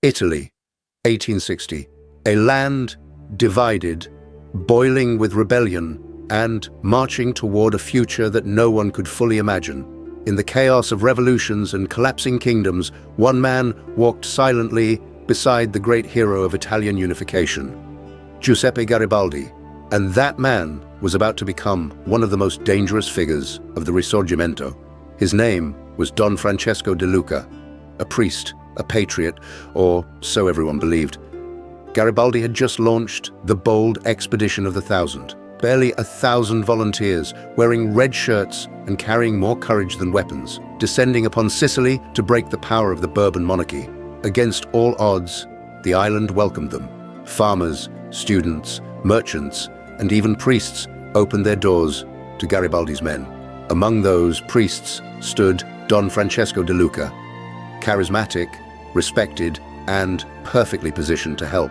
Italy, 1860. A land divided, boiling with rebellion, and marching toward a future that no one could fully imagine. In the chaos of revolutions and collapsing kingdoms, one man walked silently beside the great hero of Italian unification, Giuseppe Garibaldi. And that man was about to become one of the most dangerous figures of the Risorgimento. His name was Don Francesco de Luca, a priest, a patriot, or so everyone believed. Garibaldi had just launched the bold expedition of the Thousand. Barely 1,000 volunteers, wearing red shirts and carrying more courage than weapons, descending upon Sicily to break the power of the Bourbon monarchy. Against all odds, the island welcomed them. Farmers, students, merchants, and even priests opened their doors to Garibaldi's men. Among those priests stood Don Francesco de Luca, charismatic, respected, and perfectly positioned to help.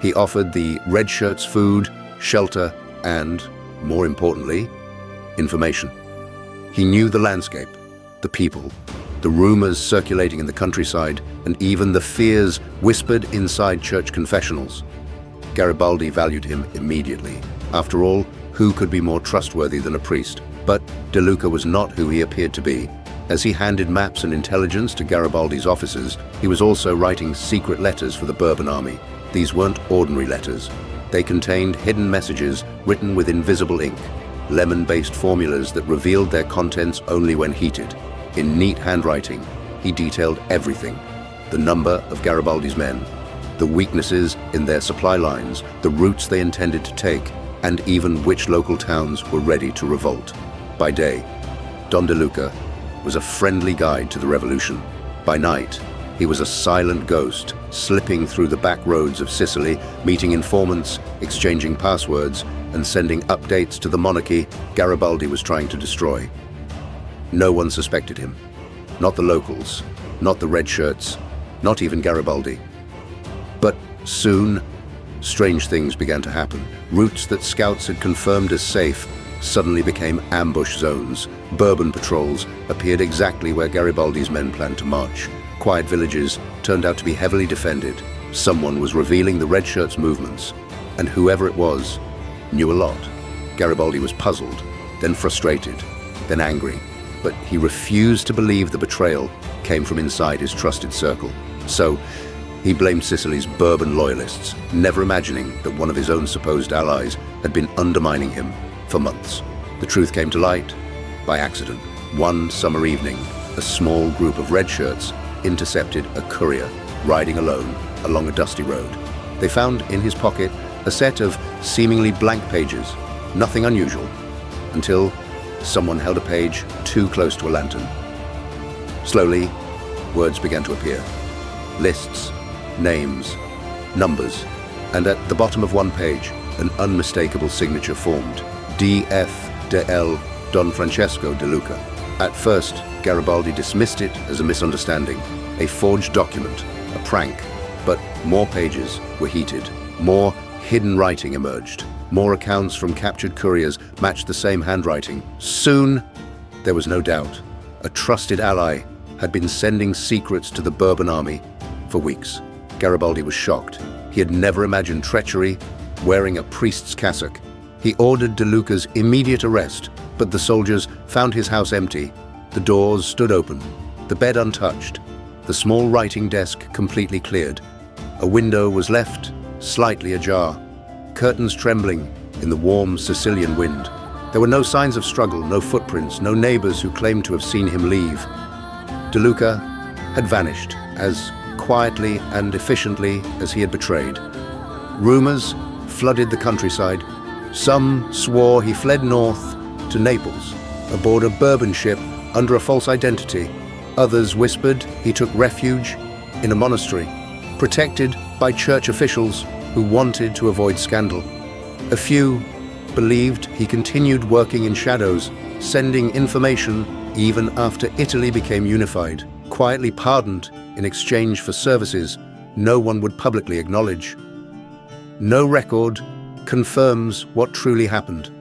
He offered the red shirts food, shelter, and, more importantly, information. He knew the landscape, the people, the rumors circulating in the countryside, and even the fears whispered inside church confessionals. Garibaldi valued him immediately. After all, who could be more trustworthy than a priest? But De Luca was not who he appeared to be. As he handed maps and intelligence to Garibaldi's officers, he was also writing secret letters for the Bourbon army. These weren't ordinary letters. They contained hidden messages written with invisible ink, lemon-based formulas that revealed their contents only when heated. In neat handwriting, he detailed everything: the number of Garibaldi's men, the weaknesses in their supply lines, the routes they intended to take, and even which local towns were ready to revolt. By day, Don De Luca was a friendly guide to the revolution. By night, he was a silent ghost, slipping through the back roads of Sicily, meeting informants, exchanging passwords, and sending updates to the monarchy Garibaldi was trying to destroy. No one suspected him. Not the locals, not the red shirts, not even Garibaldi. But soon, strange things began to happen. Routes that scouts had confirmed as safe suddenly became ambush zones. Bourbon patrols appeared exactly where Garibaldi's men planned to march. Quiet villages turned out to be heavily defended. Someone was revealing the red shirts' movements, and whoever it was knew a lot. Garibaldi was puzzled, then frustrated, then angry, but he refused to believe the betrayal came from inside his trusted circle. So he blamed Sicily's Bourbon loyalists, never imagining that one of his own supposed allies had been undermining him for months. The truth came to light by accident. One summer evening, a small group of red shirts intercepted a courier riding alone along a dusty road. They found in his pocket a set of seemingly blank pages, nothing unusual, until someone held a page too close to a lantern. Slowly, words began to appear. Lists, names, numbers, and at the bottom of one page, an unmistakable signature formed. D.F. de L. Don Francesco de Luca. At first, Garibaldi dismissed it as a misunderstanding, a forged document, a prank. But more pages were heated. More hidden writing emerged. More accounts from captured couriers matched the same handwriting. Soon, there was no doubt. A trusted ally had been sending secrets to the Bourbon army for weeks. Garibaldi was shocked. He had never imagined treachery wearing a priest's cassock. He ordered De Luca's immediate arrest, but the soldiers found his house empty. The doors stood open, the bed untouched, the small writing desk completely cleared. A window was left slightly ajar, curtains trembling in the warm Sicilian wind. There were no signs of struggle, no footprints, no neighbors who claimed to have seen him leave. De Luca had vanished as quietly and efficiently as he had betrayed. Rumors flooded the countryside. Some swore he fled north to Naples, aboard a Bourbon ship under a false identity. Others whispered he took refuge in a monastery, protected by church officials who wanted to avoid scandal. A few believed he continued working in shadows, sending information even after Italy became unified, quietly pardoned in exchange for services no one would publicly acknowledge. No record confirms what truly happened.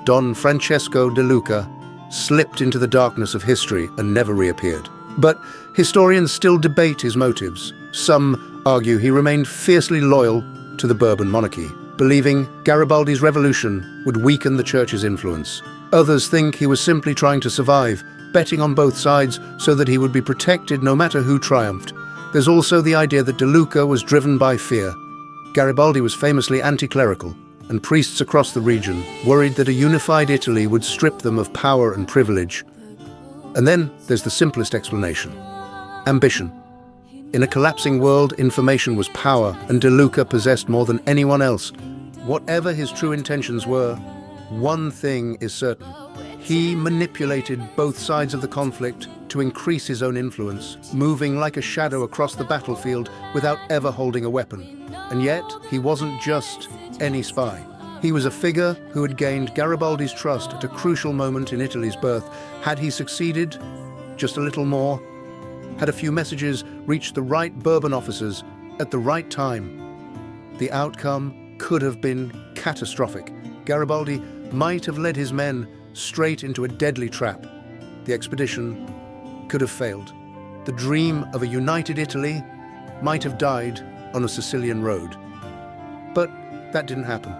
Don Francesco de Luca slipped into the darkness of history and never reappeared. But historians still debate his motives. Some argue he remained fiercely loyal to the Bourbon monarchy, believing Garibaldi's revolution would weaken the church's influence. Others think he was simply trying to survive, betting on both sides so that he would be protected no matter who triumphed. There's also the idea that De Luca was driven by fear. Garibaldi was famously anti-clerical, and priests across the region worried that a unified Italy would strip them of power and privilege. And then there's the simplest explanation: ambition. In a collapsing world, information was power, and De Luca possessed more than anyone else. Whatever his true intentions were, one thing is certain: he manipulated both sides of the conflict to increase his own influence, moving like a shadow across the battlefield without ever holding a weapon. And yet, he wasn't just any spy. He was a figure who had gained Garibaldi's trust at a crucial moment in Italy's birth. Had he succeeded just a little more? Had a few messages reached the right Bourbon officers at the right time? The outcome could have been catastrophic. Garibaldi might have led his men straight into a deadly trap. The expedition could have failed. The dream of a united Italy might have died on a Sicilian road. But that didn't happen.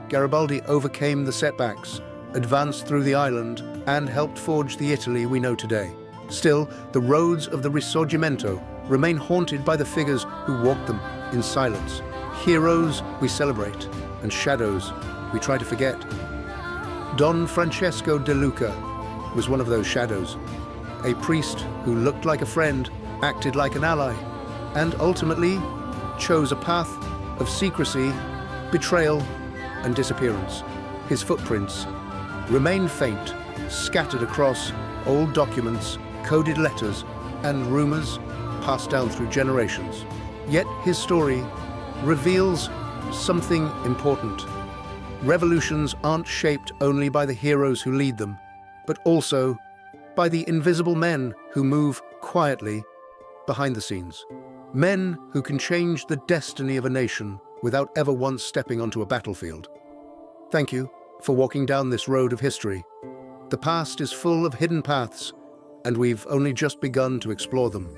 Garibaldi overcame the setbacks, advanced through the island, and helped forge the Italy we know today. Still, the roads of the Risorgimento remain haunted by the figures who walked them in silence. Heroes we celebrate, and shadows we try to forget. Don Francesco De Luca was one of those shadows. A priest who looked like a friend, acted like an ally, and ultimately chose a path of secrecy, betrayal, and disappearance. His footprints remain faint, scattered across old documents, coded letters, and rumors passed down through generations. Yet his story reveals something important. Revolutions aren't shaped only by the heroes who lead them, but also by the invisible men who move quietly behind the scenes. Men who can change the destiny of a nation without ever once stepping onto a battlefield. Thank you for walking down this road of history. The past is full of hidden paths, and we've only just begun to explore them.